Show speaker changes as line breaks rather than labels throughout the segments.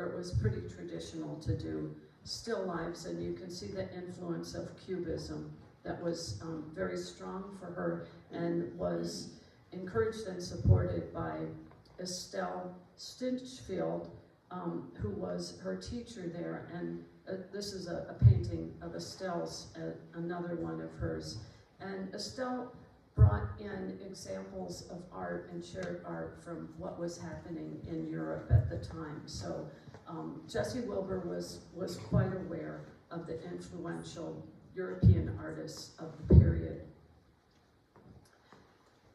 where it was pretty traditional to do still lifes, and you can see the influence of Cubism that was very strong for her and was encouraged and supported by Estelle Stinchfield, who was her teacher there. And this is a painting of Estelle's, another one of hers. And Estelle brought in examples of art and shared art from what was happening in Europe at the time. So Jessie Wilbur was quite aware of the influential European artists of the period.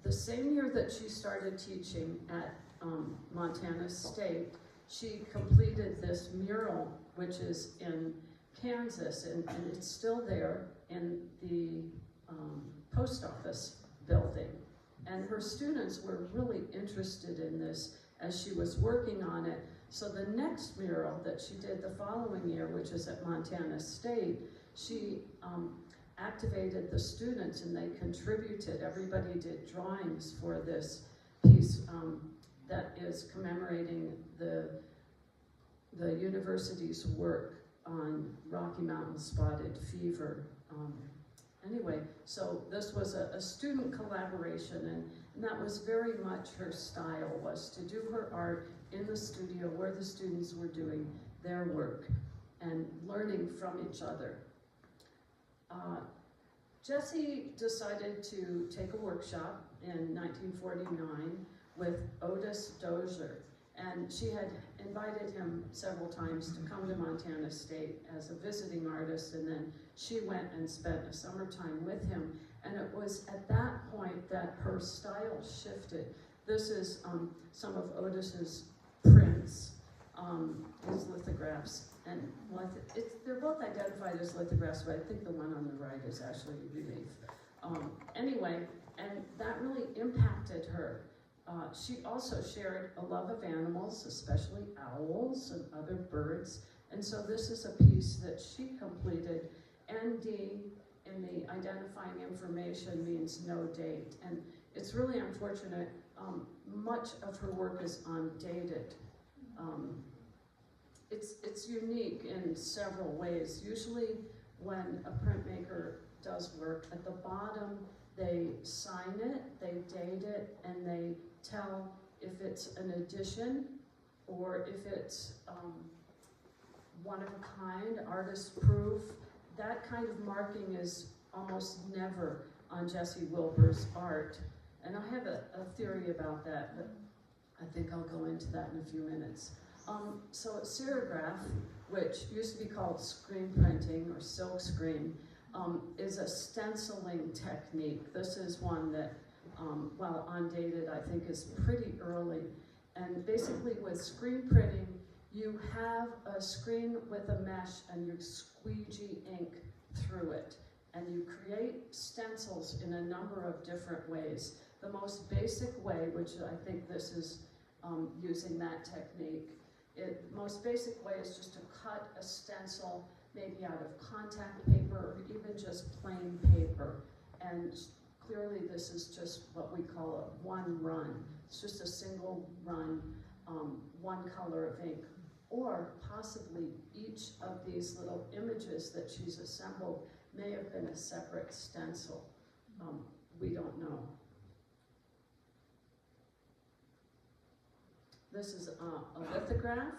The same year that she started teaching at Montana State, she completed this mural, which is in Kansas, and it's still there in the post office building. And her students were really interested in this as she was working on it. So the next mural that she did the following year, which is at Montana State, she activated the students and they contributed. Everybody did drawings for this piece that is commemorating the university's work on Rocky Mountain spotted fever. Anyway, so this was a student collaboration, and that was very much her style, was to do her art in the studio where the students were doing their work and learning from each other. Jessie decided to take a workshop in 1949 with Otis Dozier, and she had invited him several times to come to Montana State as a visiting artist, and then she went and spent a summertime with him. And it was at that point that her style shifted. This is some of Otis's prints, his lithographs, and they're both identified as lithographs, but I think the one on the right is actually relief. Anyway, and that really impacted her. She also shared a love of animals, especially owls and other birds, and so this is a piece that she completed. ND in the identifying information means no date, and it's really unfortunate. Much of her work is undated. It's unique in several ways. Usually when a printmaker does work, at the bottom they sign it, they date it, and they tell if it's an edition or if it's one of a kind, artist proof. That kind of marking is almost never on Jessie Wilbur's art. And I have a theory about that, but I think I'll go into that in a few minutes. So serigraph, which used to be called screen printing or silk screen, is a stenciling technique. This is one that, while undated, I think is pretty early. And basically with screen printing, you have a screen with a mesh and you squeegee ink through it. And you create stencils in a number of different ways. The most basic way, which I think this is using that technique, the most basic way is just to cut a stencil maybe out of contact paper or even just plain paper. And clearly this is just what we call a one run. It's just a single run, one color of ink. Or possibly each of these little images that she's assembled may have been a separate stencil. We don't know. This is a lithograph,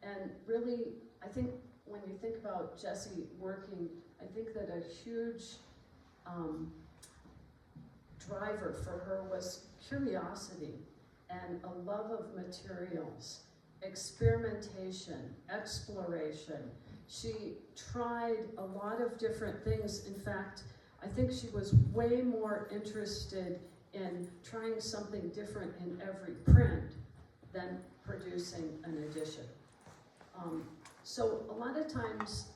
and really, I think when you think about Jessie working, I think that a huge driver for her was curiosity and a love of materials, experimentation, exploration. She tried a lot of different things. In fact, I think she was way more interested in trying something different in every print than producing an edition. So a lot of times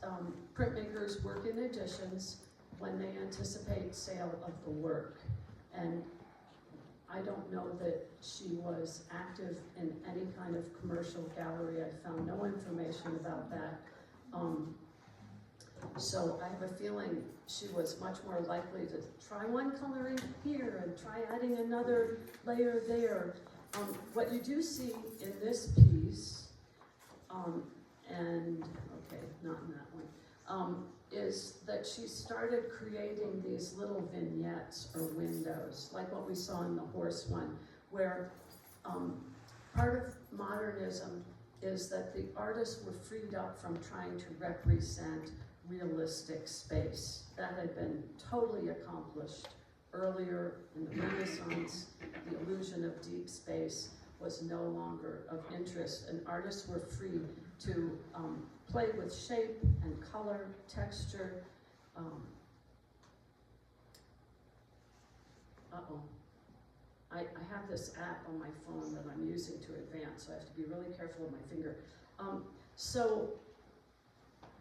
printmakers work in editions when they anticipate sale of the work. And I don't know that she was active in any kind of commercial gallery. I found no information about that. So I have a feeling she was much more likely to try one coloring here and try adding another layer there. What you do see in this piece and, okay, not in that one, is that she started creating these little vignettes or windows, like what we saw in the horse one, where part of modernism is that the artists were freed up from trying to represent realistic space. That had been totally accomplished earlier in the Renaissance. The illusion of deep space was no longer of interest, and artists were free to play with shape and color, texture. I have this app on my phone that I'm using to advance, so I have to be really careful with my finger. So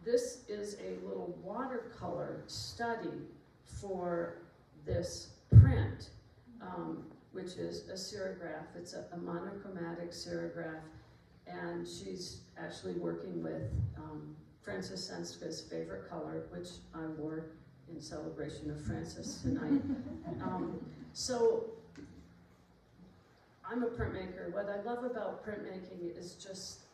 this is a little watercolor study for this print, which is a serigraph. It's a monochromatic serigraph, and she's actually working with Frances Senska's favorite color, which I wore in celebration of Frances tonight. So I'm a printmaker. What I love about printmaking is just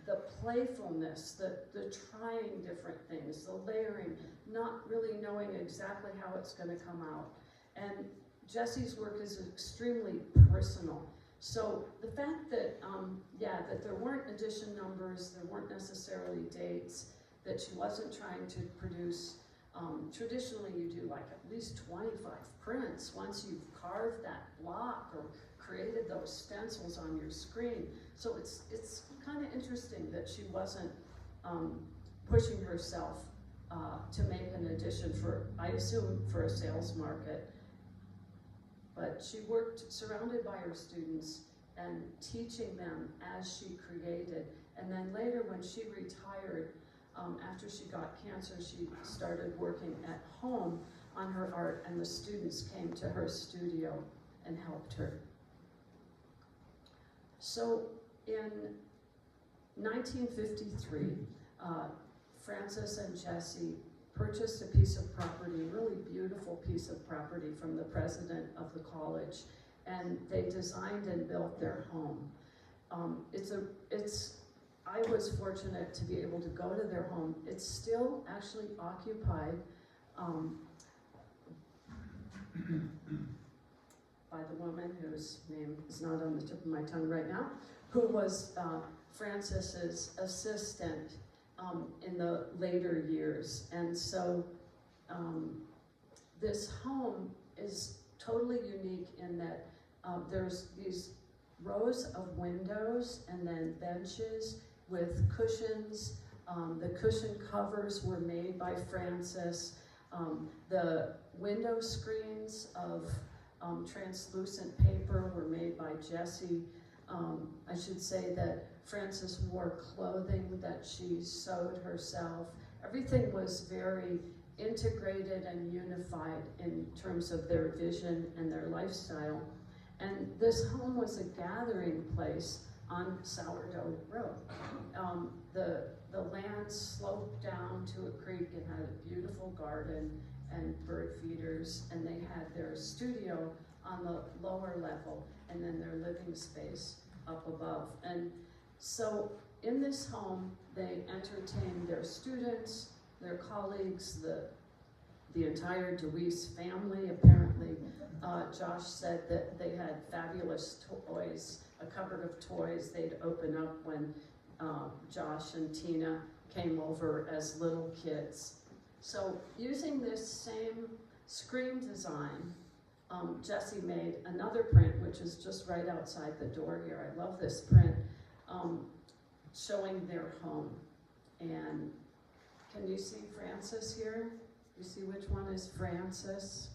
the playfulness, the trying different things, the layering, not really knowing exactly how it's going to come out. And Jessie's work is extremely personal. So the fact that, that there weren't edition numbers, there weren't necessarily dates, that she wasn't trying to produce, traditionally you do like at least 25 prints once you've carved that block or created those stencils on your screen. So it's kind of interesting that she wasn't pushing herself to make an edition for, I assume, for a sales market. But she worked surrounded by her students and teaching them as she created. And then later when she retired, after she got cancer, she started working at home on her art, and the students came to her studio and helped her. So in 1953, Frances and Jessie purchased a piece of property, a really beautiful piece of property from the president of the college, and they designed and built their home. I was fortunate to be able to go to their home. It's still actually occupied by the woman whose name is not on the tip of my tongue right now, who was Frances's assistant in the later years. And so this home is totally unique in that there's these rows of windows and then benches with cushions. The cushion covers were made by Frances. The window screens of translucent paper were made by Jessie. I should say that Frances wore clothing that she sewed herself. Everything was very integrated and unified in terms of their vision and their lifestyle. And this home was a gathering place on Sourdough Road. The land sloped down to a creek. It had a beautiful garden and bird feeders, and they had their studio on the lower level and then their living space up above. And so in this home, they entertained their students, their colleagues, the entire DeWeese family. Apparently, Josh said that they had fabulous toys, a cupboard of toys they'd open up when Josh and Tina came over as little kids. So using this same screen design, Jessie made another print, which is just right outside the door here. I love this print, showing their home. And can you see Frances here? You see which one is Frances?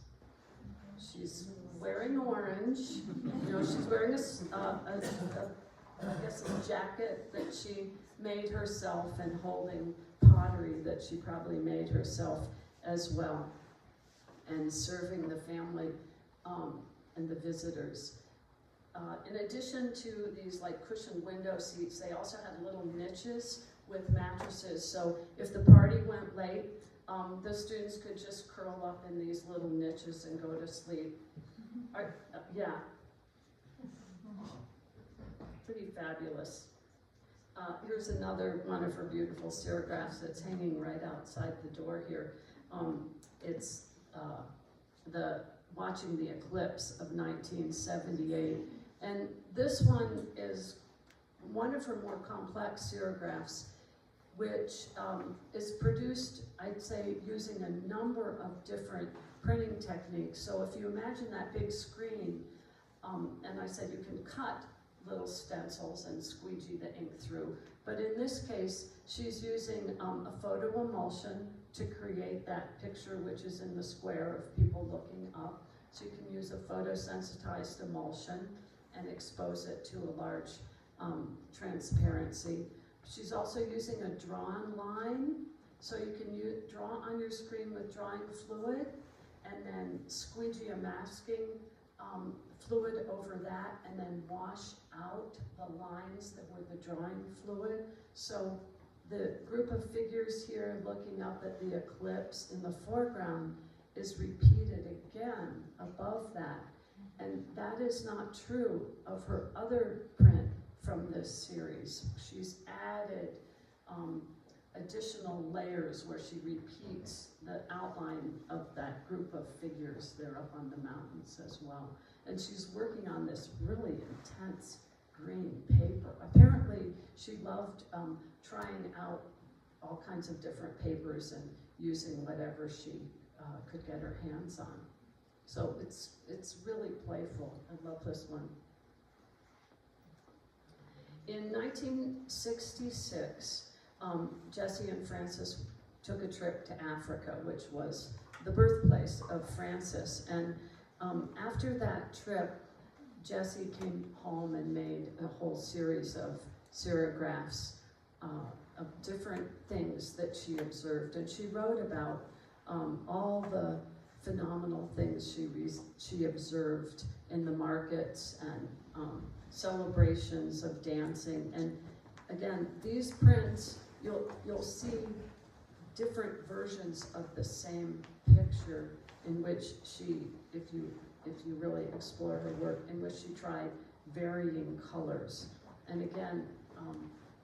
She's wearing orange. You know, she's wearing I guess a jacket that she made herself and holding pottery that she probably made herself as well, and serving the family and the visitors. In addition to these like cushioned window seats, they also had little niches with mattresses. So if the party went late, the students could just curl up in these little niches and go to sleep. Yeah. Pretty fabulous. Here's another one of her beautiful serigraphs that's hanging right outside the door here. It's watching the eclipse of 1978. And this one is one of her more complex serigraphs, which is produced, I'd say, using a number of different printing techniques. So if you imagine that big screen, and I said you can cut little stencils and squeegee the ink through, but in this case, she's using a photo emulsion to create that picture, which is in the square of people looking up. So you can use a photosensitized emulsion and expose it to a large transparency. She's also using a drawn line, so you can draw on your screen with drawing fluid, and then squeegee a masking fluid over that, and then wash out the lines that were the drawing fluid. So the group of figures here looking up at the eclipse in the foreground is repeated again above that. And that is not true of her other print from this series. She's added additional layers where she repeats the outline of that group of figures there up on the mountains as well. And she's working on this really intense green paper. Apparently, she loved trying out all kinds of different papers and using whatever she could get her hands on. So it's really playful. I love this one. In 1966, Jessie and Frances took a trip to Africa, which was the birthplace of Frances. And after that trip, Jessie came home and made a whole series of serigraphs of different things that she observed. And she wrote about all the phenomenal things she observed in the markets and celebrations of dancing. And again, these prints, you'll see different versions of the same picture in which she, if you really explore her work, in which she tried varying colors. And again,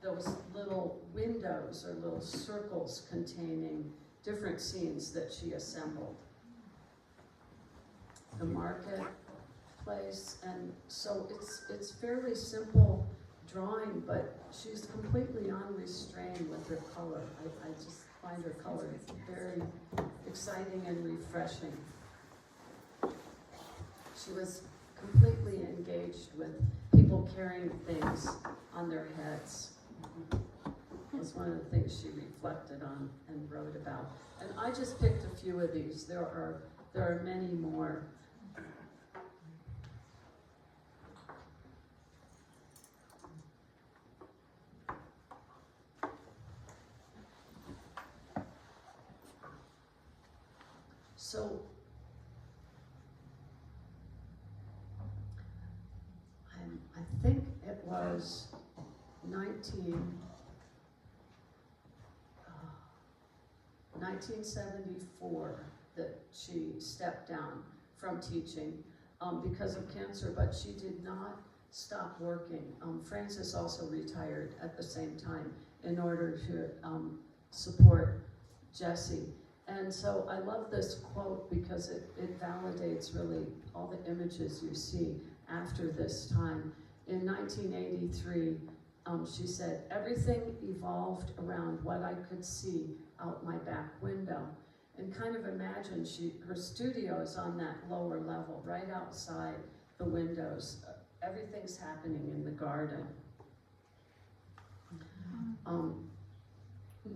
those little windows or little circles containing different scenes that she assembled. The marketplace, and so it's fairly simple drawing, but she's completely unrestrained with her color. I just find her color very exciting and refreshing. She was completely engaged with people carrying things on their heads. It was one of the things she reflected on and wrote about. And I just picked a few of these. There are many more. So I think it was 1974 that she stepped down from teaching because of cancer, but she did not stop working. Frances also retired at the same time in order to support Jessie. And so I love this quote because it validates really all the images you see after this time. In 1983, she said, "Everything evolved around what I could see out my back window." And kind of imagine her studio is on that lower level, right outside the windows. Everything's happening in the garden.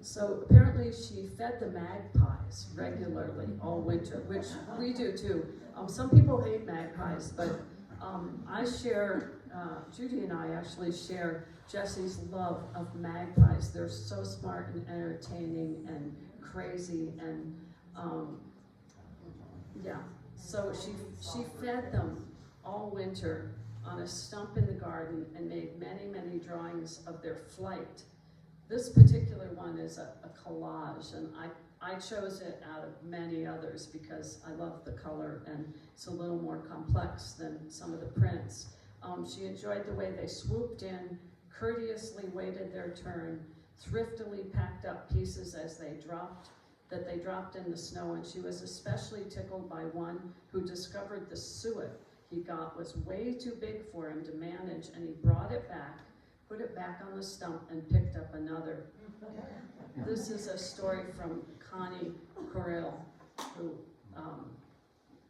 So apparently she fed the magpies regularly all winter, which we do too. Some people hate magpies, but I share, Judy and I actually share Jessie's love of magpies. They're so smart and entertaining and crazy, and yeah. So she fed them all winter on a stump in the garden and made many, many drawings of their flight. This particular one is a collage, and I chose it out of many others because I love the color and it's a little more complex than some of the prints. She enjoyed the way they swooped in, courteously waited their turn, thriftily packed up pieces as they dropped in the snow, and she was especially tickled by one who discovered the suet he got was way too big for him to manage, and he brought it back, put it back on the stump, and picked up another. This is a story from Connie Correll, who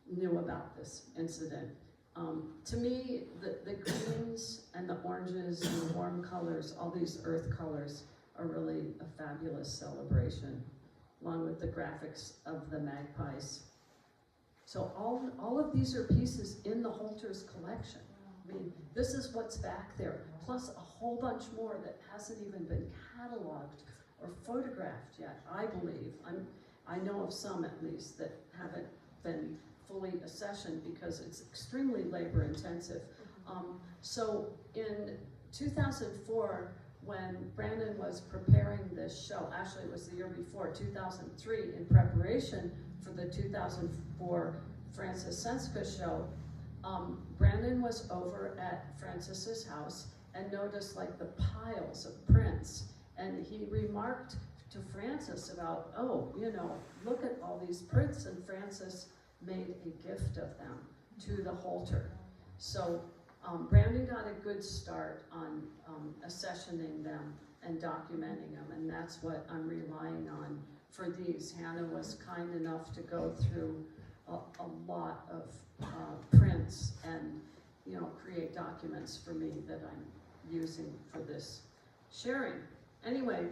knew about this incident. To me, the greens and the oranges and the warm colors, all these earth colors, are really a fabulous celebration, along with the graphics of the magpies. So all of these are pieces in the Holters collection. I mean, this is what's back there, plus a whole bunch more that hasn't even been cataloged or photographed yet, I believe. I know of some, at least, that haven't been fully accessioned because it's extremely labor intensive. So in 2004, when Brandon was preparing this show, actually it was the year before, 2003, in preparation for the 2004 Francis Senska show, Brandon was over at Francis's house and noticed like the piles of prints, and he remarked to Francis about, oh, you know, look at all these prints, and Francis made a gift of them to the Holter. So Brandon got a good start on accessioning them and documenting them, and that's what I'm relying on for these. Hannah was kind enough to go through a lot of prints and, you know, create documents for me that I'm using for this sharing. Anyway,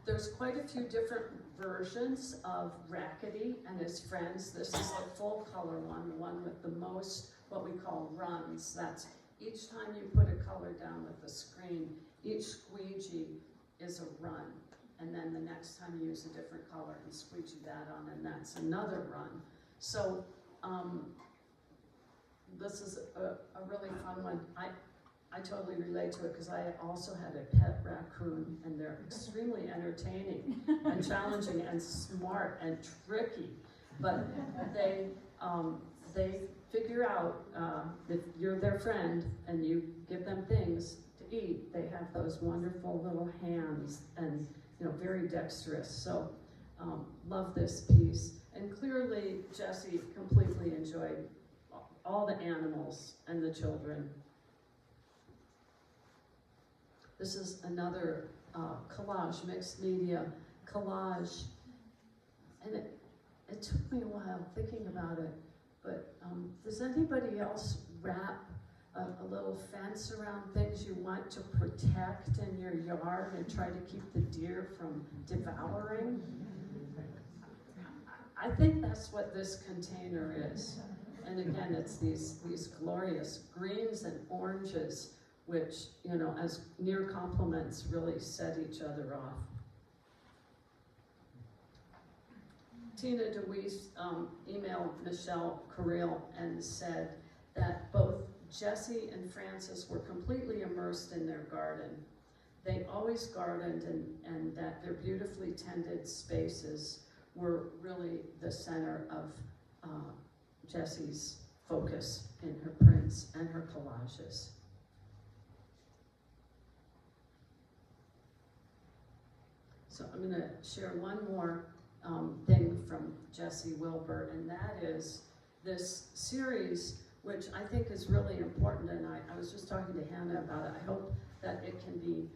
there's quite a few different versions of Rackety and his friends. This is the full color one, the one with the most, what we call runs. That's each time you put a color down with the screen, each squeegee is a run. And then the next time you use a different color and squeegee that on, and that's another run. So this is a really fun one. I totally relate to it because I also had a pet raccoon, and they're extremely entertaining and challenging and smart and tricky. But they figure out if you're their friend and you give them things to eat, they have those wonderful little hands and, you know, very dexterous. So love this piece. And clearly Jessie completely enjoyed all the animals and the children. This is another collage, mixed media collage. And it took me a while thinking about it, but does anybody else wrap a little fence around things you want to protect in your yard and try to keep the deer from devouring? I think that's what this container is. And again, it's these glorious greens and oranges, which, you know, as near complements really set each other off. Tina DeWeese emailed Michelle Carril and said that both Jessie and Francis were completely immersed in their garden. They always gardened, and that their beautifully tended spaces were really the center of Jessie's focus in her prints and her collages. So I'm going to share one more thing from Jessie Wilbur, and that is this series, which I think is really important, and I was just talking to Hannah about it. I hope that it can be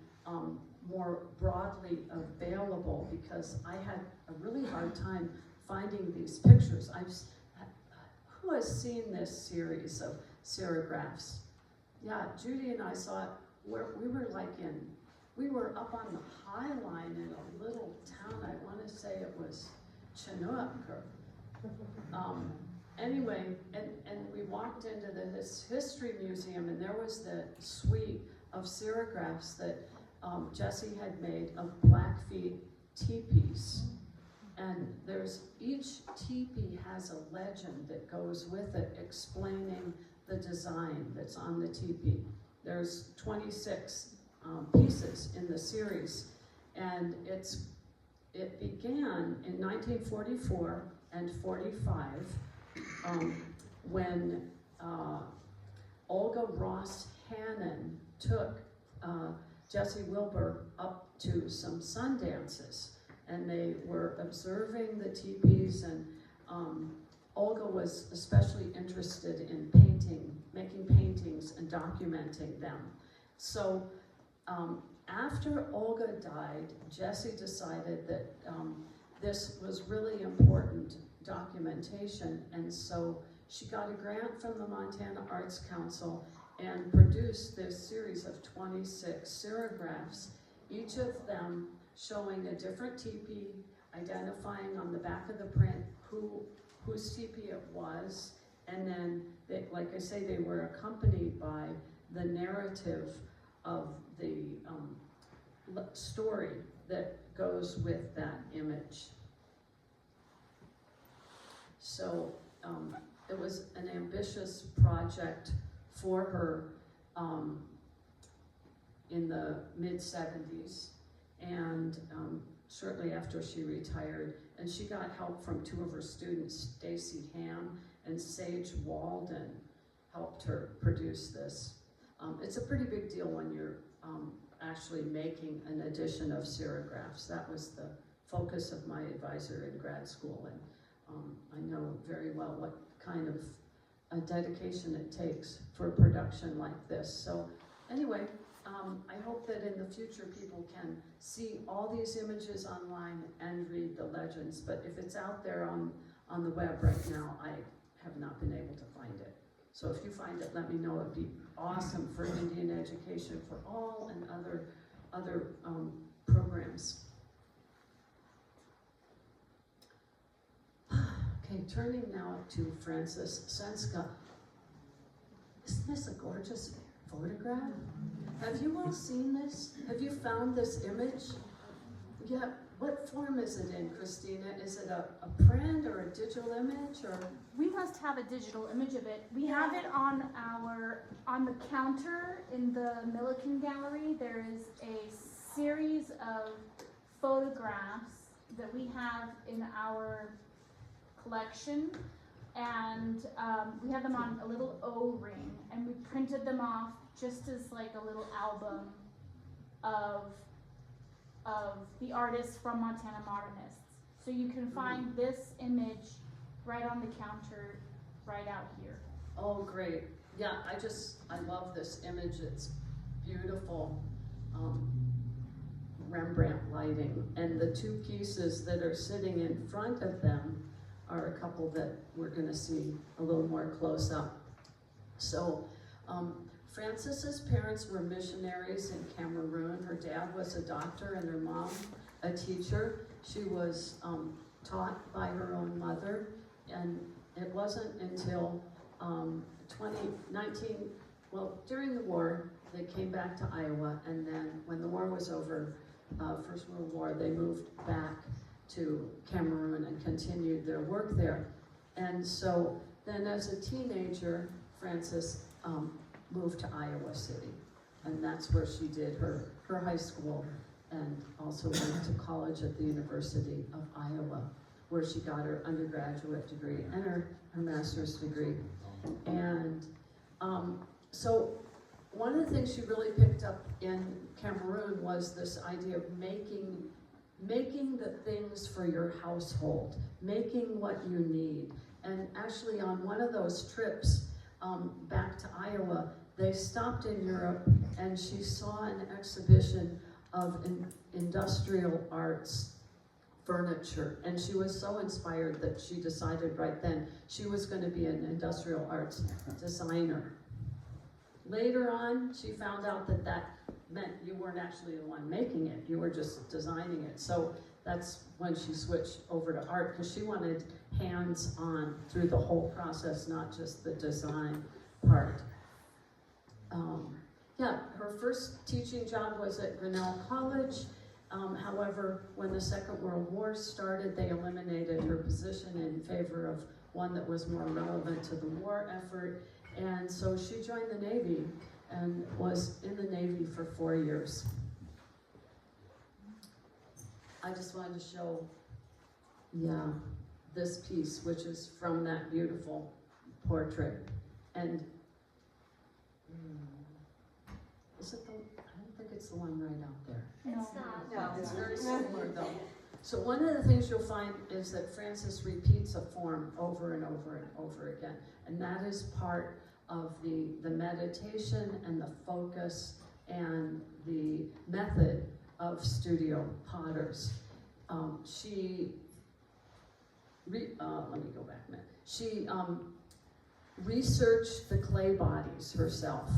more broadly available, because I had a really hard time finding these pictures. Who has seen this series of serigraphs? Yeah, Judy and I saw it. We were up on the High Line in a little town. I want to say it was Chinook. Anyway, and we walked into this history museum, and there was the suite of serigraphs that Jessie had made of Blackfeet teepees. And each teepee has a legend that goes with it, explaining the design that's on the teepee. There's 26 pieces in the series, and it began in 1944 and 45 when Olga Ross Hannon took Jesse Wilbur up to some sun dances, and they were observing the teepees, and Olga was especially interested in making paintings and documenting them. So after Olga died, Jesse decided that this was really important documentation, and so she got a grant from the Montana Arts Council and produced this series of 26 serigraphs, each of them showing a different teepee, identifying on the back of the print whose teepee it was, and then, like I say, they were accompanied by the narrative of the story that goes with that image. So it was an ambitious project for her in the mid-70s, and shortly after she retired, and she got help from two of her students, Stacy Ham and Sage Walden, helped her produce this. It's a pretty big deal when you're actually making an edition of serigraphs. That was the focus of my advisor in grad school, and I know very well what kind of a dedication it takes for a production like this. So anyway, I hope that in the future people can see all these images online and read the legends, but if it's out there on the web right now, I have not been able to find it. So if you find it, let me know. It'd be awesome for Indian education for all and other programs. Okay, turning now to Frances Senska. Isn't this a gorgeous photograph? Have you all seen this? Have you found this image? Yeah, what form is it in, Christina? Is it a print or a digital image, or?
We must have a digital image of it. We have it on the counter in the Milliken Gallery. There is a series of photographs that we have in our collection, and we have them on a little O-ring, and we printed them off just as like a little album of the artists from Montana Modernists. So you can find this image right on the counter, right out here.
Oh, great. Yeah, I love this image. It's beautiful. Rembrandt lighting, and the two pieces that are sitting in front of them are a couple that we're going to see a little more close up. So Frances's parents were missionaries in Cameroon. Her dad was a doctor and her mom a teacher. She was taught by her own mother, and it wasn't until 2019, well, during the war, they came back to Iowa, and then when the war was over, First World War, they moved back to Cameroon and continued their work there. And so then as a teenager, Frances moved to Iowa City, and that's where she did her high school, and also went to college at the University of Iowa, where she got her undergraduate degree and her master's degree. And so one of the things she really picked up in Cameroon was this idea of making the things for your household, making what you need. And actually on one of those trips back to Iowa, they stopped in Europe, and she saw an exhibition of industrial arts furniture, and she was so inspired that she decided right then she was going to be an industrial arts designer. Later on, she found out that that meant you weren't actually the one making it, you were just designing it. So that's when she switched over to art, because she wanted hands-on through the whole process, not just the design part. Yeah, her first teaching job was at Grinnell College. However, when the Second World War started, they eliminated her position in favor of one that was more relevant to the war effort. And so she joined the Navy and was in the Navy for 4 years. I just wanted to show, yeah, this piece, which is from that beautiful portrait. And is it the, I don't is the one right out there.
It's not.
No.
It's very similar though. So one of the things you'll find is that Frances repeats a form over and over and over again. And that is part of the meditation and the focus and the method of Studio Potters. Let me go back a minute. She researched the clay bodies herself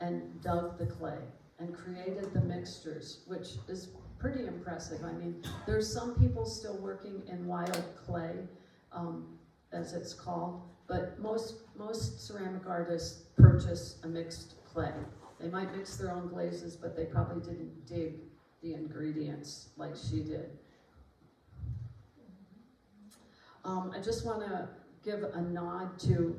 and dug the clay and created the mixtures, which is pretty impressive. I mean, there's some people still working in wild clay, as it's called, but most ceramic artists purchase a mixed clay. They might mix their own glazes, but they probably didn't dig the ingredients like she did. I just want to give a nod to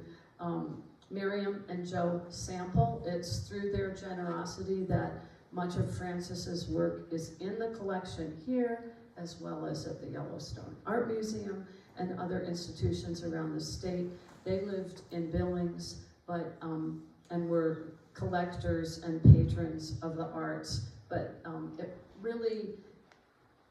Miriam and Joe Sample. It's through their generosity that much of Frances's work is in the collection here, as well as at the Yellowstone Art Museum and other institutions around the state. They lived in Billings, but and were collectors and patrons of the arts. But it really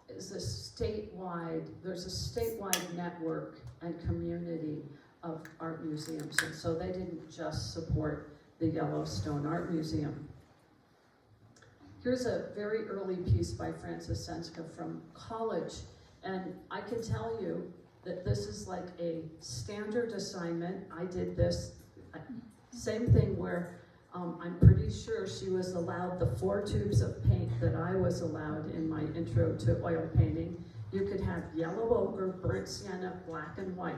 is there's a statewide network and community of art museums, and so they didn't just support the Yellowstone Art Museum. Here's a very early piece by Frances Senska from college, and I can tell you that this is like a standard assignment. I did this, same thing where I'm pretty sure she was allowed the 4 tubes of paint that I was allowed in my intro to oil painting. You could have yellow ochre, burnt sienna, black and white.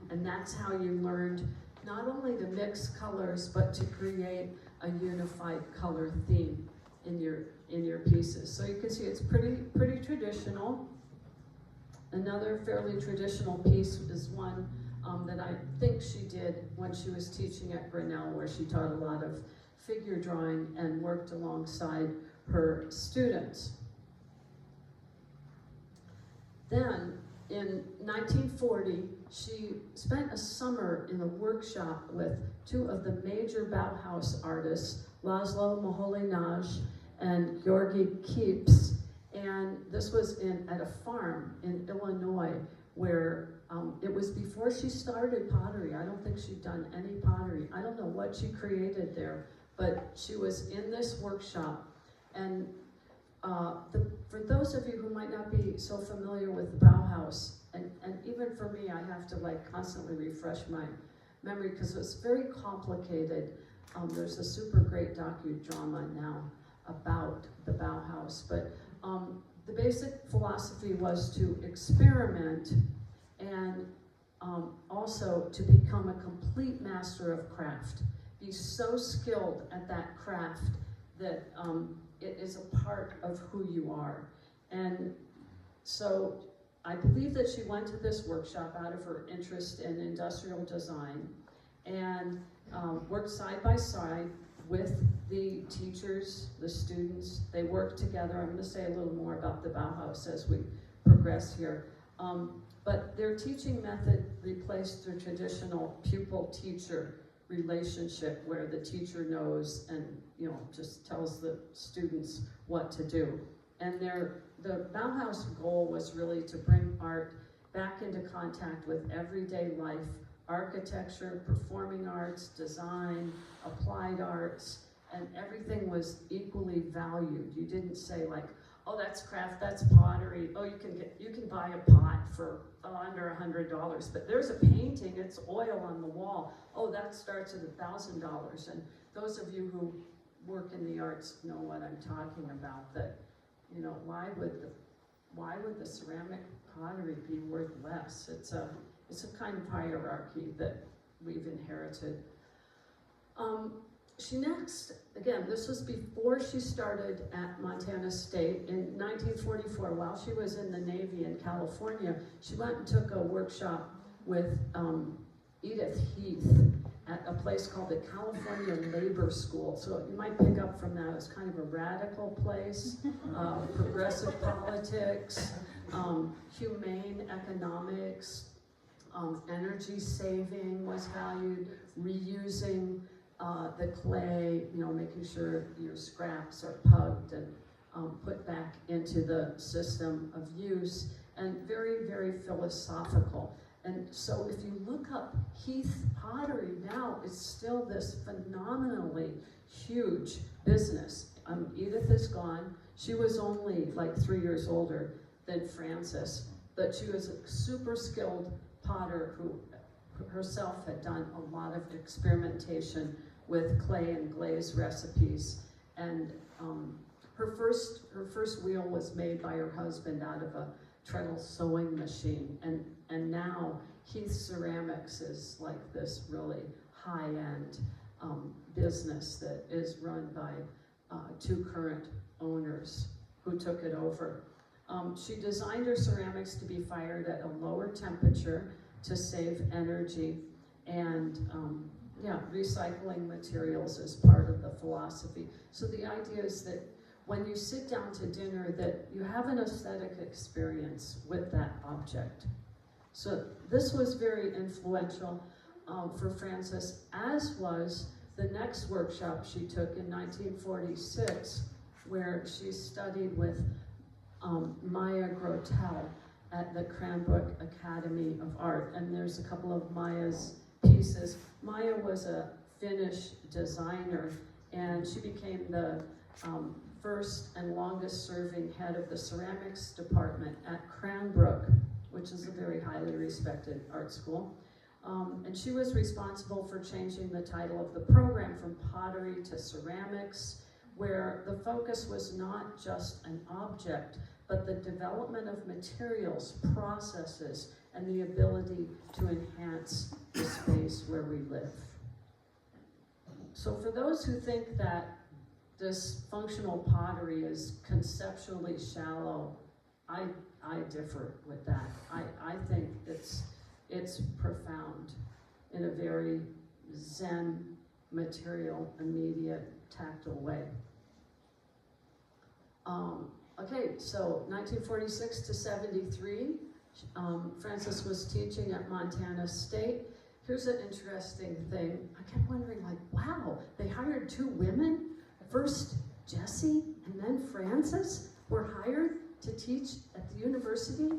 And that's how you learned not only to mix colors, but to create a unified color theme in your pieces. So you can see it's pretty traditional. Another fairly traditional piece is one that I think she did when she was teaching at Grinnell, where she taught a lot of figure drawing and worked alongside her students. Then, in 1940, she spent a summer in a workshop with 2 of the major Bauhaus artists, Laszlo Moholy-Nagy and Georgi Kieps, and this was at a farm in Illinois, where it was before she started pottery. I don't think she'd done any pottery. I don't know what she created there, but she was in this workshop. And for those of you who might not be so familiar with the Bauhaus, and even for me, I have to like constantly refresh my memory because it's very complicated. There's a super great docudrama now about the Bauhaus, but the basic philosophy was to experiment and also to become a complete master of craft. Be so skilled at that craft that it is a part of who you are. And so I believe that she went to this workshop out of her interest in industrial design and worked side by side with the teachers, the students. They worked together. I'm going to say a little more about the Bauhaus as we progress here. But their teaching method replaced the traditional pupil-teacher relationship where the teacher knows and just tells the students what to do. And the Bauhaus goal was really to bring art back into contact with everyday life, architecture, performing arts, design, applied arts, and everything was equally valued. You didn't say like, oh, that's craft, that's pottery. Oh, you can buy a pot for under $100, but there's a painting, it's oil on the wall. Oh, that starts at $1,000. And those of you who work in the arts know what I'm talking about. That why would the ceramic pottery be worth less? It's a kind of hierarchy that we've inherited. She next, again, this was before she started at Montana State. In 1944, while she was in the Navy in California, she went and took a workshop with Edith Heath at a place called the California Labor School. So you might pick up from that, it's kind of a radical place, progressive politics, humane economics, energy saving was valued, reusing the clay, making sure your scraps are pugged and put back into the system of use, and very, very philosophical. And so if you look up Heath Pottery now, it's still this phenomenally huge business. Edith is gone. She was only like 3 years older than Frances, but she was a super skilled potter who herself had done a lot of experimentation with clay and glaze recipes. And her first wheel was made by her husband out of a treadle sewing machine. And now Heath Ceramics is like this really high-end business that is run by 2 current owners who took it over. She designed her ceramics to be fired at a lower temperature to save energy, and recycling materials is part of the philosophy. So the idea is that when you sit down to dinner, that you have an aesthetic experience with that object. So this was very influential for Frances, as was the next workshop she took in 1946, where she studied with Maya Grotel at the Cranbrook Academy of Art. And there's a couple of Maya's pieces. Maya was a Finnish designer, and she became the first and longest serving head of the ceramics department at Cranbrook, which is a very highly respected art school. And she was responsible for changing the title of the program from pottery to ceramics, where the focus was not just an object, but the development of materials, processes, and the ability to enhance the space where we live. So for those who think that this functional pottery is conceptually shallow, I differ with that. I think it's profound in a very Zen, material, immediate, tactile way. Okay, so 1946 to 73, Frances was teaching at Montana State. Here's an interesting thing. I kept wondering, like, wow, they hired 2 women? First Jessie and then Frances were hired to teach at the university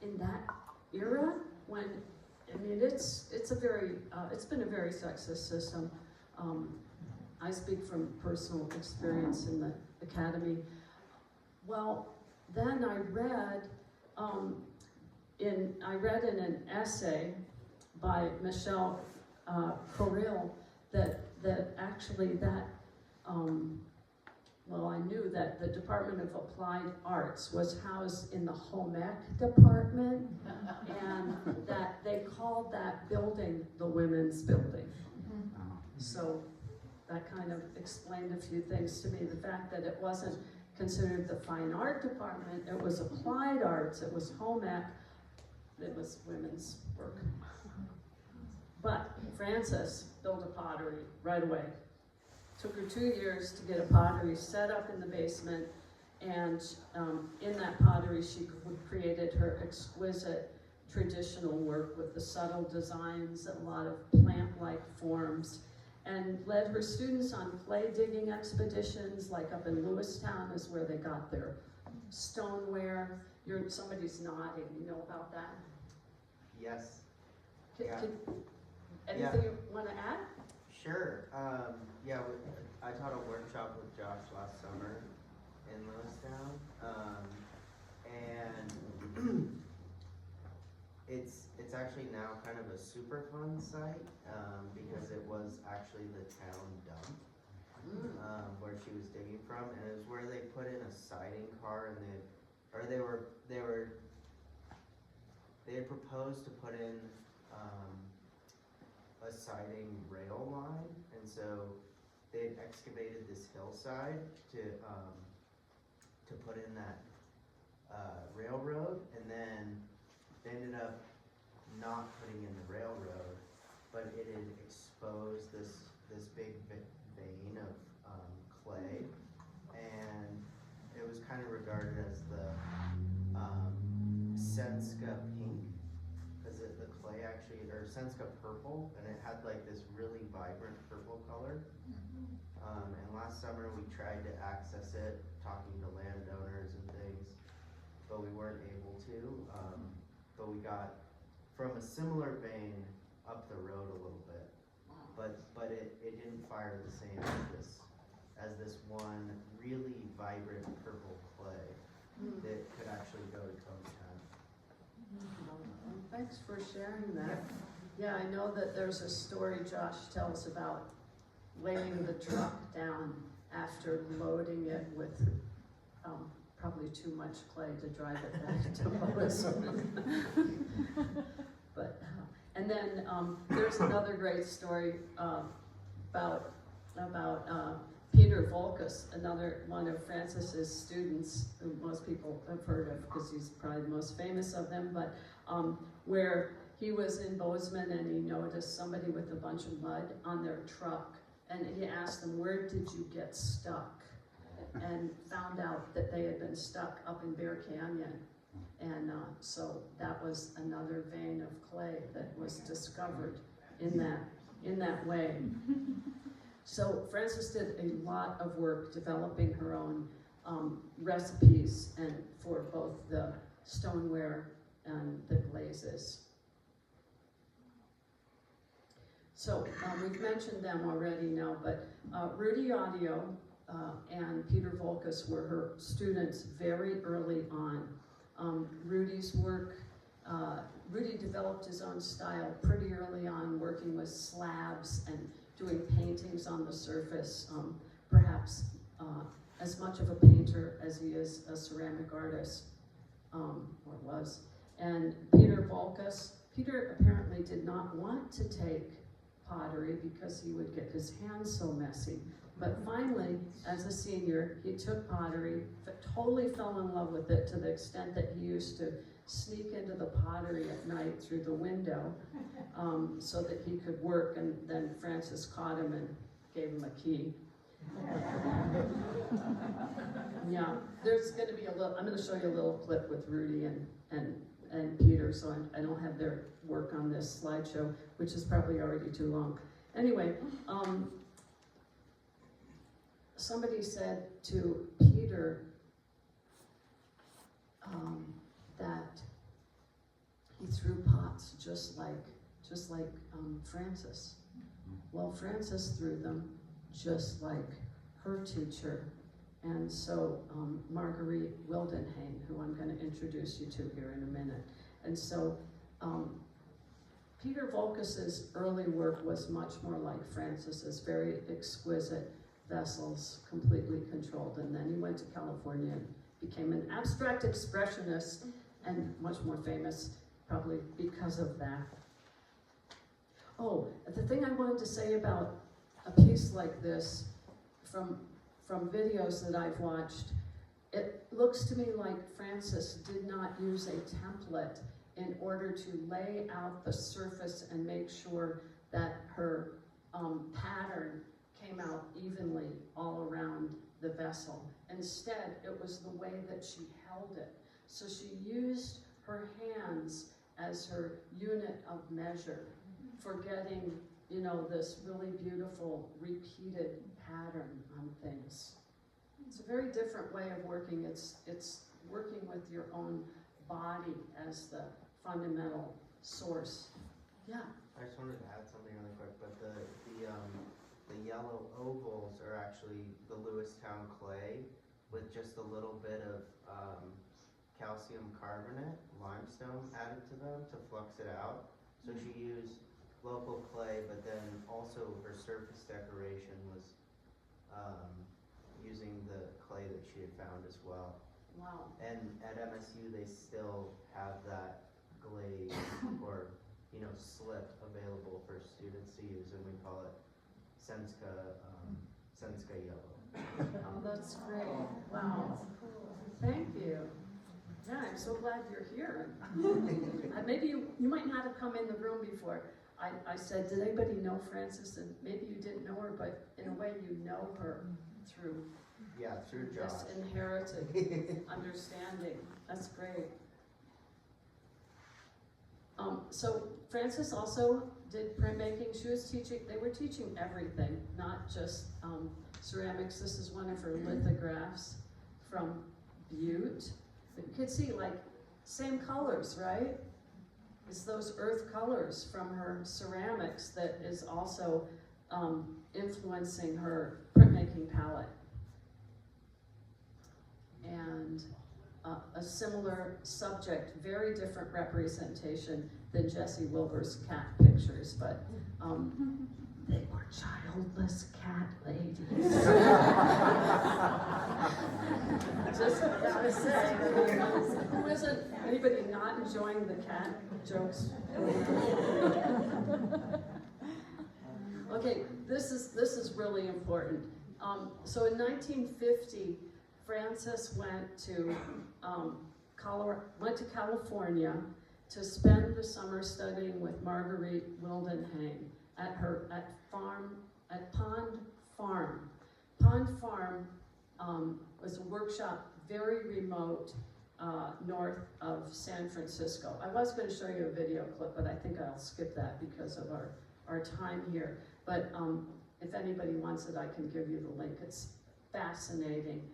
in that era, when, I mean, it's been a very sexist system. I speak from personal experience in the academy. Well, then I read in an essay by Michelle Corrill that actually I knew that the Department of Applied Arts was housed in the home ec department, and that they called that building the women's building. So that kind of explained a few things to me. The fact that it wasn't considered the fine art department, it was applied arts, it was home ec, it was women's work. But Frances built a pottery right away. Took her 2 years to get a pottery set up in the basement, and in that pottery she created her exquisite traditional work with the subtle designs and a lot of plant-like forms, and led her students on clay digging expeditions, like up in Lewistown is where they got their stoneware. Somebody's nodding, you know about that?
Yes.
Anything you want to add?
Sure. I taught a workshop with Josh last summer in Lewistown, and it's actually now kind of a super fun site because it was actually the town dump where she was digging from, and it was where they put in a siding car, and they had proposed to put in a siding rail line, and so they had excavated this hillside to put in that railroad, and then they ended up not putting in the railroad, but it had exposed this big vein of clay, and it was kind of regarded as the Senska pink, because the clay actually, or Senska Purple, and it had like this really vibrant purple color. And last summer we tried to access it, talking to landowners and things, but we weren't able to. But we got from a similar vein up the road a little bit, but it didn't fire the same as this one really vibrant purple clay that could actually go to cone 10.
Thanks for sharing that. Yeah, I know that there's a story Josh tells about laying the truck down after loading it with probably too much clay to drive it back to Bozeman. But and then there's another great story about Peter Volkus, another one of Francis's students, who most people have heard of because he's probably the most famous of them, but where he was in Bozeman and he noticed somebody with a bunch of mud on their truck, and he asked them, "Where did you get stuck?" And found out that they had been stuck up in Bear Canyon. And so that was another vein of clay that was discovered in that way. So Francis did a lot of work developing her own recipes and for both the stoneware and the glazes. So we've mentioned them already now, but Rudy Audio and Peter Volkus were her students very early on. Rudy's work, Rudy developed his own style pretty early on, working with slabs and doing paintings on the surface, perhaps as much of a painter as he is a ceramic artist, or was. And Peter Volkus, Peter apparently did not want to take pottery because he would get his hands so messy. But finally, as a senior, he took pottery, totally fell in love with it to the extent that he used to sneak into the pottery at night through the window so that he could work, and then Francis caught him and gave him a key. Yeah, there's going to be I'm going to show you a little clip with Rudy and Peter, so I don't have their work on this slideshow, which is probably already too long. Anyway, somebody said to Peter that he threw pots just like Francis. Well, Francis threw them just like her teacher. And so Marguerite Wildenhain, who I'm going to introduce you to here in a minute. And so Peter Volkus's early work was much more like Francis's, very exquisite vessels, completely controlled. And then he went to California and became an abstract expressionist, and much more famous probably because of that. Oh, the thing I wanted to say about a piece like this from videos that I've watched, it looks to me like Francis did not use a template in order to lay out the surface and make sure that her pattern came out evenly all around the vessel. Instead, it was the way that she held it. So she used her hands as her unit of measure for getting, this really beautiful repeated pattern on things. It's a very different way of working. It's working with your own body as the fundamental source. Yeah.
I just wanted to add something really quick, but the yellow ovals are actually the Lewistown clay with just a little bit of calcium carbonate, limestone added to them to flux it out. So she used local clay, but then also her surface decoration was using the clay that she had found as well.
Wow.
And at MSU they still have that glaze or slip available for students to use, and we call it Senska yellow.
Oh, that's great. Wow. Thank you. Yeah, I'm so glad you're here. Maybe you might not have come in the room before. I said, did anybody know Francis? And maybe you didn't know her, but in a way you know her through
Josh.
this inherited understanding. That's great. So Frances also did printmaking. They were teaching everything, not just ceramics. This is one of her lithographs from Butte. But you can see, like, same colors, right? It's those earth colors from her ceramics that is also influencing her printmaking palette. And a similar subject, very different representation than Jessie Wilbur's cat pictures, but they were childless cat ladies. Just gotta say, who isn't, anybody not enjoying the cat jokes? Okay, this is really important. So in 1950, Frances went to California to spend the summer studying with Marguerite Wildenhain at Pond Farm. Pond Farm was a workshop very remote north of San Francisco. I was going to show you a video clip, but I think I'll skip that because of our time here. But if anybody wants it, I can give you the link. It's fascinating.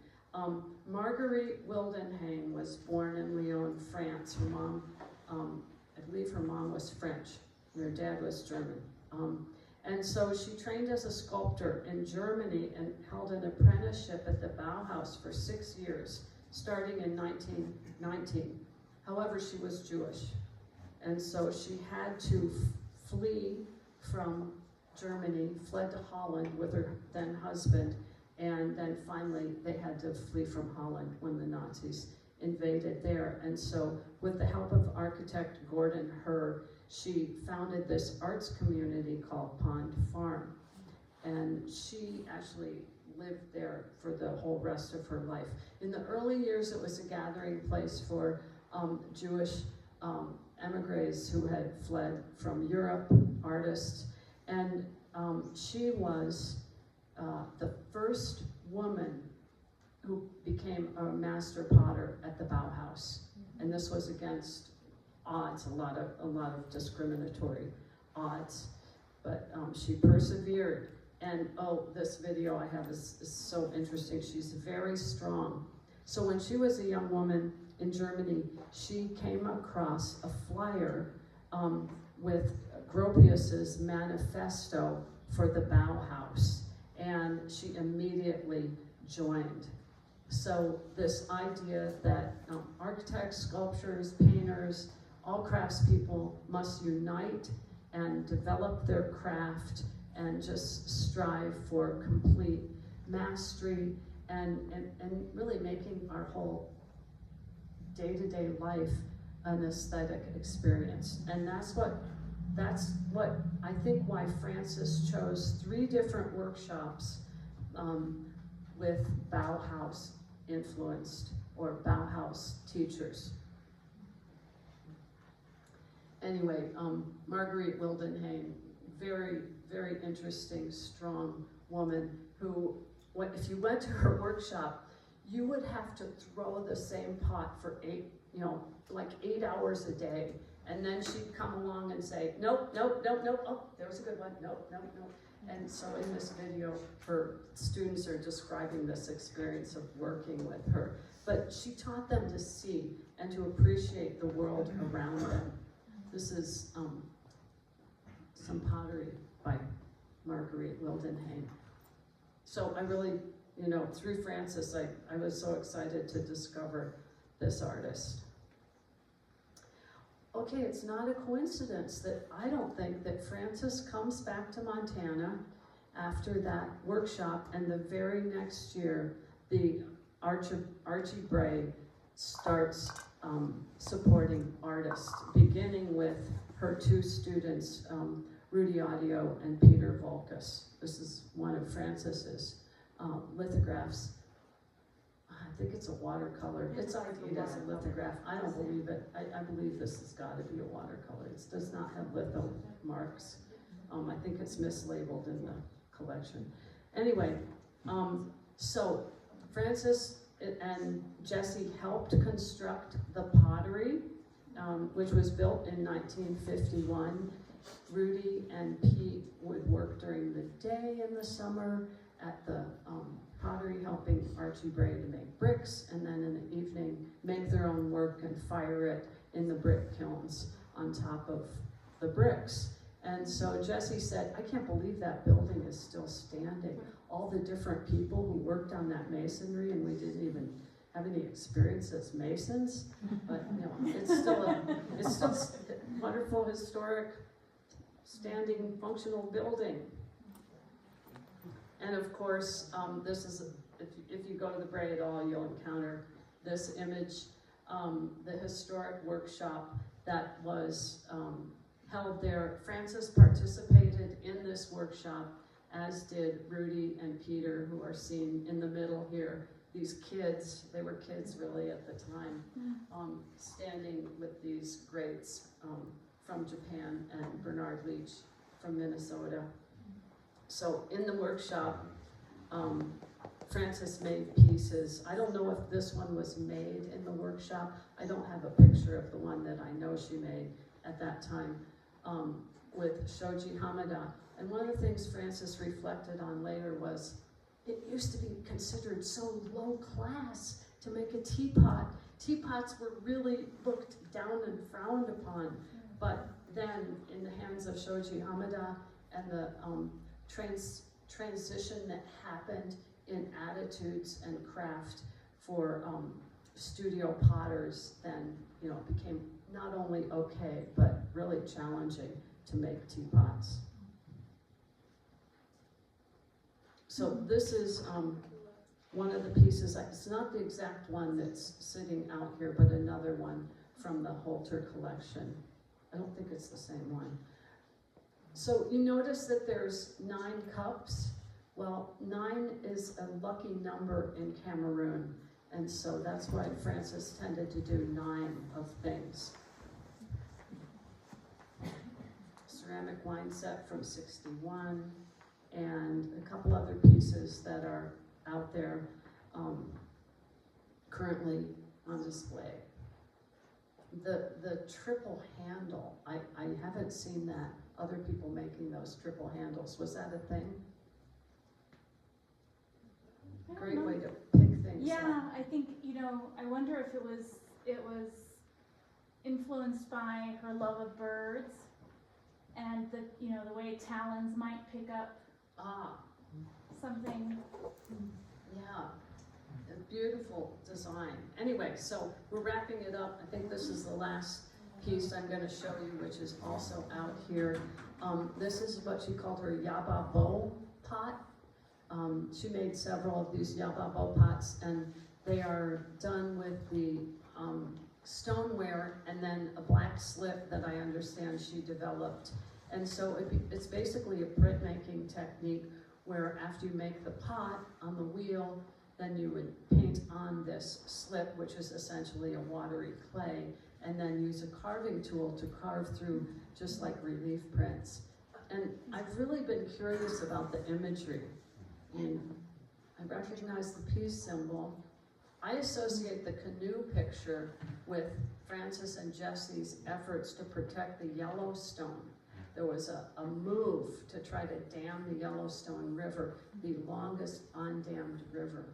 Marguerite Wildenhain was born in Lyon, France. Her mom, I believe her mom was French, and her dad was German. And so she trained as a sculptor in Germany and held an apprenticeship at the Bauhaus for 6 years, starting in 1919. However, she was Jewish, and so she had to flee from Germany, fled to Holland with her then husband, and then finally they had to flee from Holland when the Nazis invaded there. And so with the help of architect Gordon Herr, she founded this arts community called Pond Farm. And she actually lived there for the whole rest of her life. In the early years, it was a gathering place for Jewish emigres who had fled from Europe, artists. And she was the first woman who became a master potter at the Bauhaus. And this was against odds, a lot of discriminatory odds. But she persevered. And this video I have is so interesting. She's very strong. So when she was a young woman in Germany, she came across a flyer with Gropius's manifesto for the Bauhaus, and she immediately joined. So this idea that architects, sculptors, painters, all craftspeople must unite and develop their craft and just strive for complete mastery and really making our whole day-to-day life an aesthetic experience. And that's what I think why Frances chose 3 different workshops with Bauhaus influenced or Bauhaus teachers. Anyway, Marguerite Wildenhain, very, very interesting, strong woman who, if you went to her workshop, you would have to throw the same pot for 8 hours a day. And then she'd come along and say, nope, nope, nope, nope, oh, there was a good one, nope, nope, nope. And so in this video, her students are describing this experience of working with her. But she taught them to see and to appreciate the world around them. This is some pottery by Marguerite Wildenhain. So I really, through Frances, I was so excited to discover this artist. Okay, it's not a coincidence that I don't think that Frances comes back to Montana after that workshop, and the very next year, the Archie Bray starts supporting artists, beginning with her 2 students, Rudy Audio and Peter Volkus. This is one of Frances's lithographs. I think it's a watercolor. It's ID'd as a lithograph. I don't believe it. I believe this has got to be a watercolor. It does not have litho marks. I think it's mislabeled in the collection. Anyway, so Frances and Jessie helped construct the pottery. which was built in 1951. Rudy and Pete would work during the day in the summer at the pottery, helping Archie Bray to make bricks, and then in the evening make their own work and fire it in the brick kilns on top of the bricks. And so Jesse said, I can't believe that building is still standing. All the different people who worked on that masonry, and we didn't even have any experience as masons, but you know, it's still a wonderful, historic, standing, functional building. And of course, this is, if you go to the Bray at all, you'll encounter this image, the historic workshop that was held there. Francis participated in this workshop, as did Rudy and Peter, who are seen in the middle here. These kids, they were kids really at the time, standing with these greats from Japan and Bernard Leach from Minnesota. So in the workshop, Francis made pieces. I don't know if this one was made in the workshop. I don't have a picture of the one that I know she made at that time with Shoji Hamada. And one of the things Francis reflected on later was, it used to be considered so low class to make a teapot. Teapots were really looked down and frowned upon. But then in the hands of Shoji Hamada and the transition that happened in attitudes and craft for studio potters, then it became not only okay, but really challenging to make teapots. So this is one of the pieces, it's not the exact one that's sitting out here, but another one from the Holter collection. I don't think it's the same one. So you notice that there's 9 cups. Well, 9 is a lucky number in Cameroon, and so that's why Francis tended to do 9 of things. Ceramic wine set from 61, and a couple other pieces that are out there currently on display. The triple handle, I haven't seen that, other people making those triple handles. Was that a thing? Great way to pick things up.
Yeah, I think, I wonder if it was influenced by her love of birds and the way talons might pick up something.
Yeah, a beautiful design. Anyway, so we're wrapping it up. I think this is the last piece I'm going to show you, which is also out here. This is what she called her Yababo pot. She made several of these Yababo pots, and they are done with the stoneware and then a black slip that I understand she developed. And so it's basically a printmaking technique where after you make the pot on the wheel, then you would paint on this slip, which is essentially a watery clay, and then use a carving tool to carve through, just like relief prints. And I've really been curious about the imagery. And I recognize the peace symbol. I associate the canoe picture with Francis and Jesse's efforts to protect the Yellowstone. There was a move to try to dam the Yellowstone River, the longest undammed river.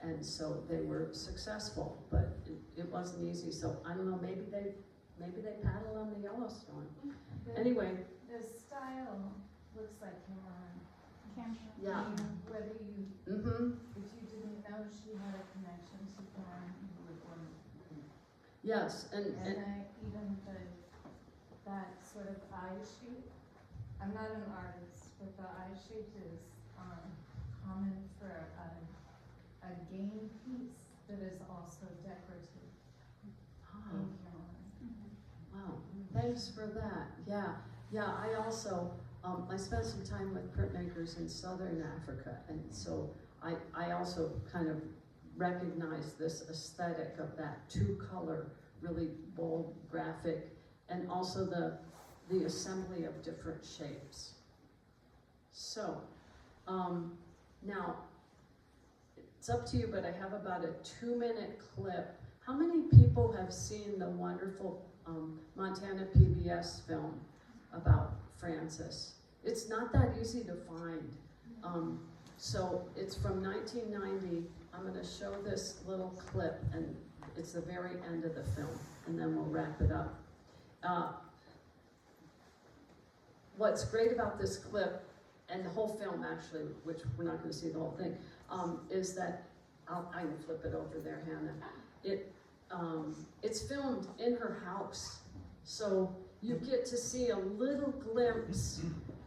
And so they were successful, but it wasn't easy. So I don't know, maybe they paddled on the Yellowstone. Anyway.
The style looks like Cameron.
Yeah.
Whether you, if you didn't know she had a connection to Cameron, you would wonder.
Yes, and
Even that sort of eye shape. I'm not an artist, but the eye shape is common for a game piece that is also decorative in Cameroon.
Wow, thanks for that. Yeah, I also, I spent some time with printmakers in Southern Africa, and so I also kind of recognize this aesthetic of that 2-color, really bold graphic, and also the assembly of different shapes. So, now, it's up to you, but I have about a 2-minute clip. How many people have seen the wonderful Montana PBS film about Frances? It's not that easy to find. So it's from 1990. I'm going to show this little clip, and it's the very end of the film, and then we'll wrap it up. What's great about this clip, and the whole film actually, which we're not going to see the whole thing, is that, I can flip it over there, Hannah. It's filmed in her house, so you get to see a little glimpse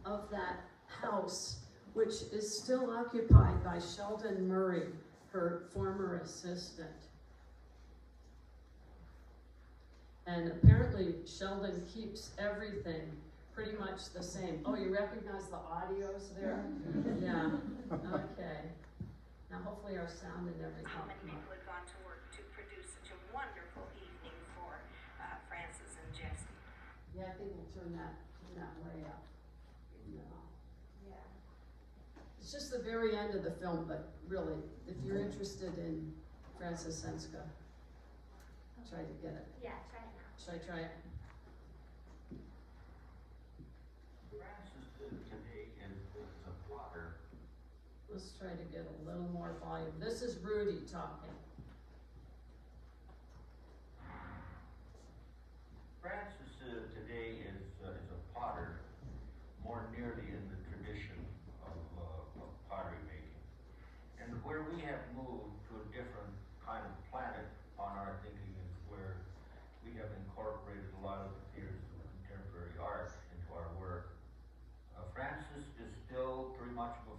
of that house, which is still occupied by Sheldon Murray, her former assistant. And apparently Sheldon keeps everything pretty much the same. Oh, you recognize the audios there? Yeah, okay. Now hopefully our sound and everything.
How many people had gone to work to produce such a wonderful evening for Frances and Jesse?
Yeah, I think we'll turn that way up. No.
Yeah.
It's just the very end of the film, but really, if you're interested in Frances Senska, try to get it.
Yeah, try it now.
Should I try it?
Frances today is a plotter.
Let's try to get a little more volume. This is Rudy talking.
Frances today is a potter, more nearly in the tradition of pottery making. And where we have moved to a different kind of planet on our thinking is where we have incorporated a lot of the theories of contemporary art into our work. Frances is still pretty much of a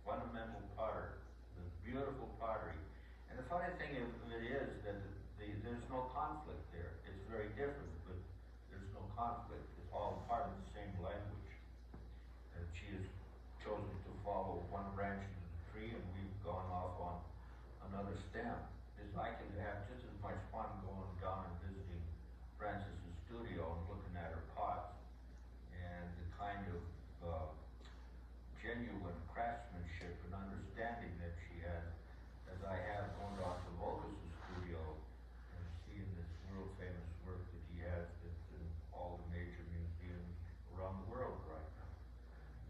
fundamental potter, the beautiful pottery. And the funny thing of it is that there's no conflict there. It's very different, but there's no conflict. It's all part of the same language. And she has chosen to follow one branch of the tree, and we've gone off on another stem. I can have just as much fun going down and visiting Frances's studio and looking at her pots and the kind of genuine craftsmanship and understanding that she has, as I have going down to Volkus's studio and seeing this world famous work that he has that's in all the major museums around the world right now.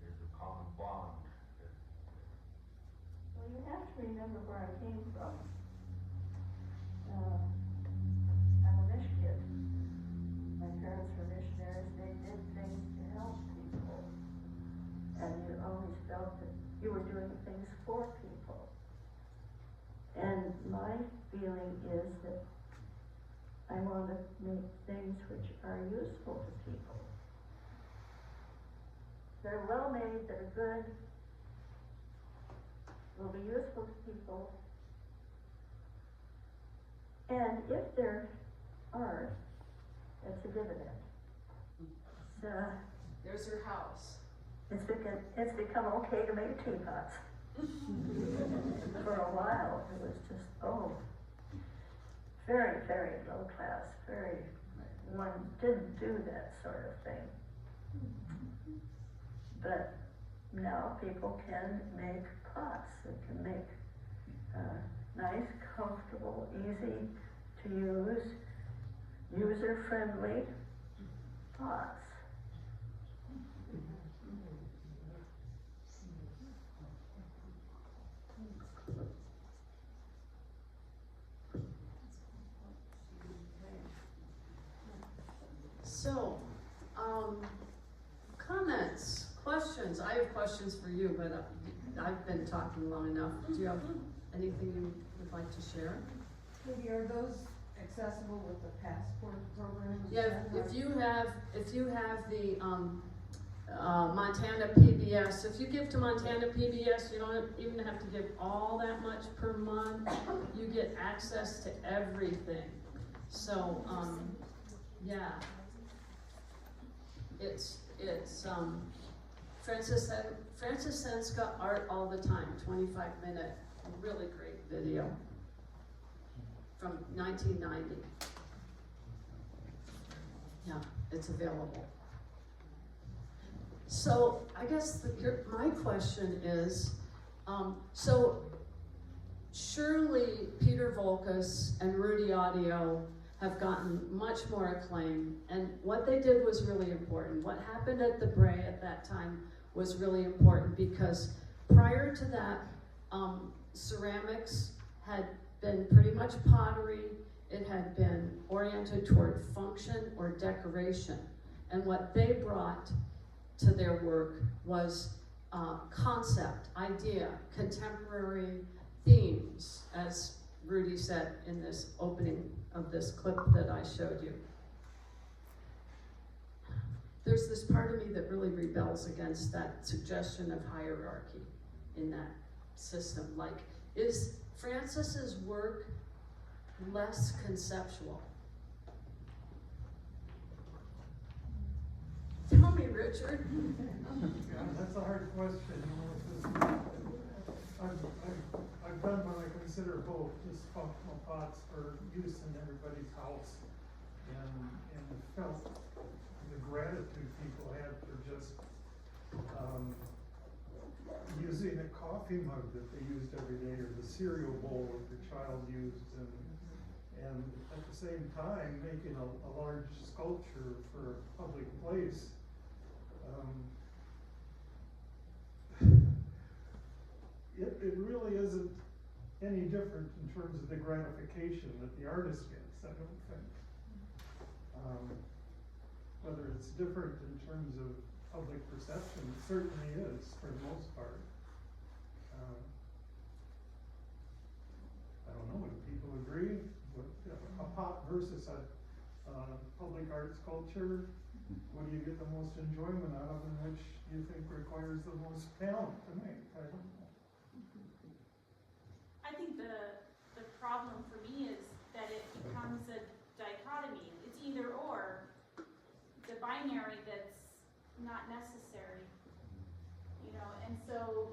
There's a common bond.
Well, you have to remember where I came from. I'm a Mish kid. My parents were missionaries. They did things to help people. And you always felt that you were doing things for people. And my feeling is that I want to make things which are useful to people. That are well made, that are good, will be useful to people. And if they're art, that's a dividend.
There's her house.
It's become okay to make teapots. For a while, it was just, very, very low class, one didn't do that sort of thing. But now people can make pots, they can make nice, comfortable, easy to use, user-friendly pots.
So, comments, questions. I have questions for you, but I've been talking long enough. Do you have anything you would like to share?
Maybe are those accessible with the passport program?
Yeah, if you have the Montana PBS, if you give to Montana PBS, you don't even have to give all that much per month. You get access to everything. So, yeah. It's Frances Senska Art All the Time, 25-minute, really great video from 1990. Yeah, it's available. So I guess my question is, so surely Peter Volkus and Rudy Audio have gotten much more acclaim, and what they did was really important. What happened at the Bray at that time was really important because prior to that, ceramics had been pretty much pottery. It had been oriented toward function or decoration. And what they brought to their work was concept, idea, contemporary themes, as Rudy said in this opening of this clip that I showed you. There's this part of me that really rebels against that suggestion of hierarchy in that system. Like, is Francis's work less conceptual? Tell me, Richard.
Yeah, that's a hard question, you know, because I've done what I consider both dysfunctional pots for use in everybody's house, and felt the gratitude people had for just using a coffee mug that they used every day, or the cereal bowl that the child used, and at the same time making a large sculpture for a public place. It really isn't any different in terms of the gratification that the artist gets, I don't think. Whether it's different in terms of public perception, it certainly is for the most part. I don't know, do people agree with a pot versus a public art sculpture? What do you get the most enjoyment out of, and which you think requires the most talent to make? I don't know.
I think the problem for me is that it becomes a dichotomy. It's either or, the binary that's not necessary, you know. And so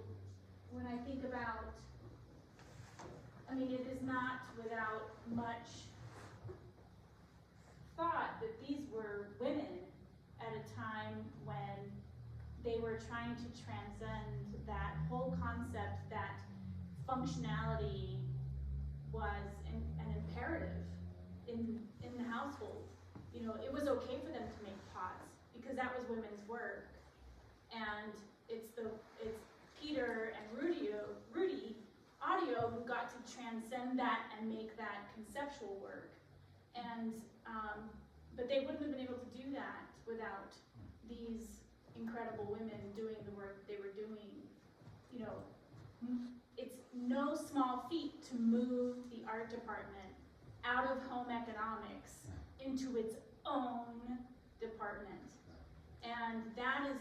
when I think about, I mean, it is not without much thought that these were women at a time when they were trying to transcend that whole concept that functionality was an imperative in the household. You know, it was okay for them to make pots because that was women's work, and it's Peter and Rudy Audio who got to transcend that and make that conceptual work, and but they wouldn't have been able to do that without these incredible women doing the work they were doing. You know, it's no small feat to move the art department out of home economics into its own department. And that is,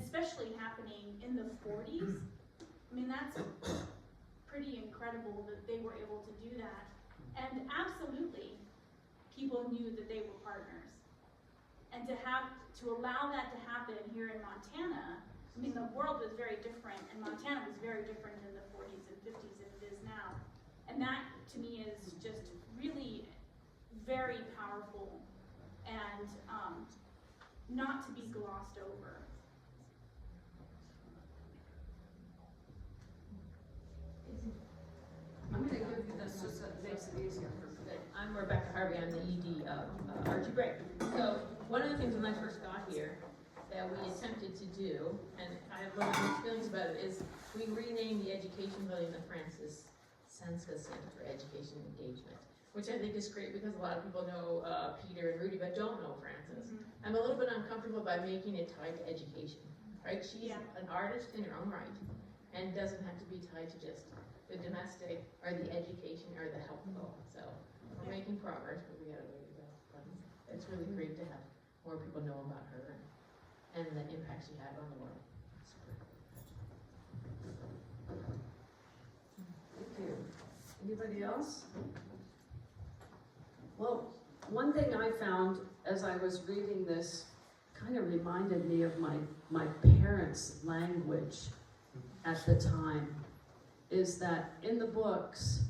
especially happening in the 40s. I mean, that's pretty incredible that they were able to do that. And absolutely, people knew that they were partners. And to allow that to happen here in Montana, I mean, the world was very different, and Montana was very different in the 40s and 50s than it is now. And that, to me, is just really very powerful and not to be glossed over.
I'm gonna give you this just so it makes it easier for me.
I'm Rebecca Harvey, I'm the ED of Archie Bray. So one of the things when I first got here that we attempted to do, and I have a lot of mixed feelings about it, is we renamed the education building the Francis Senska Center for Education Engagement, which I think is great because a lot of people know Peter and Rudy but don't know Francis. Mm-hmm. I'm a little bit uncomfortable by making it tied to education, right? She's an artist in her own right and doesn't have to be tied to just the domestic or the education or the health goal. So we're making progress, but we got a way to go. But it's really great to have more people know about her and the impact she had on the world.
Thank you. Anybody else? Well, one thing I found as I was reading this kind of reminded me of my parents' language at the time, is that in the books,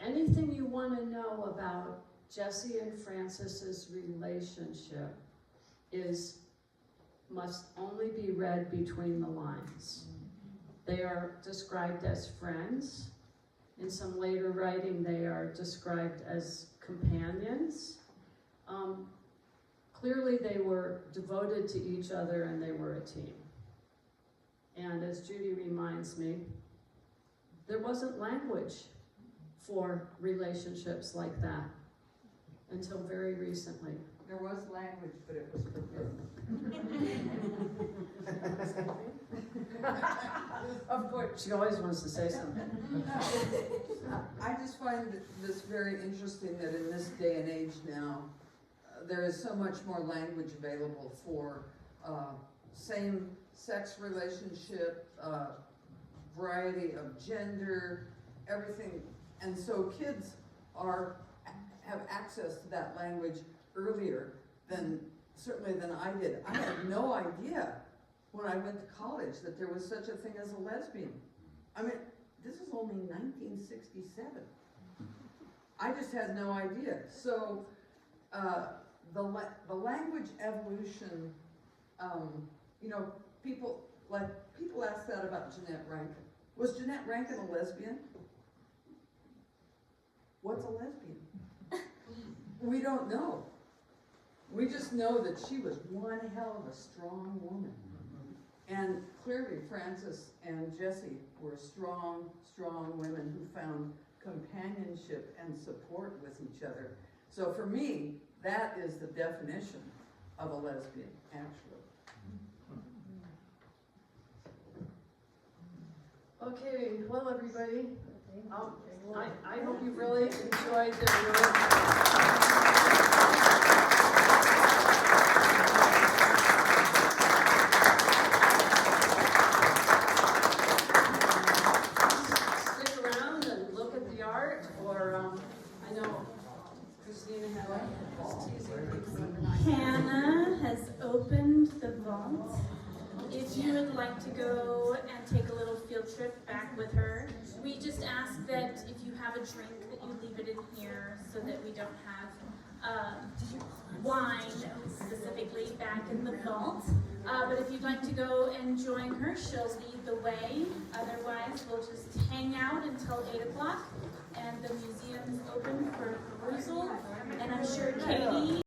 anything you want to know about Jessie and Francis's relationship must only be read between the lines. They are described as friends. In some later writing, they are described as companions. Clearly, they were devoted to each other and they were a team. And as Judy reminds me, there wasn't language for relationships like that until very recently.
There was language, but it was forbidden. Of course.
She always wants to say something.
I just find this very interesting that in this day and age now, there is so much more language available for same-sex relationship, variety of gender, everything. And so kids have access to that language earlier certainly than I did. I had no idea when I went to college that there was such a thing as a lesbian. I mean, this is only 1967. I just had no idea. So the language evolution, you know, people ask that about Jeanette Rankin. Was Jeanette Rankin a lesbian? What's a lesbian? We don't know. We just know that she was one hell of a strong woman. And clearly Frances and Jessie were strong, strong women who found companionship and support with each other. So for me, that is the definition of a lesbian, actually.
Okay, well, everybody, I hope you really enjoyed the room. Stick around and look at the art, or I know Christina had was teasing me.
Hannah has opened the vault. If you would like to go and take a little field trip back with her, we just ask that if you have a drink that you leave it in here so that we don't have wine specifically back in the vault. But if you'd like to go and join her, she'll lead the way. Otherwise, we'll just hang out until 8 o'clock.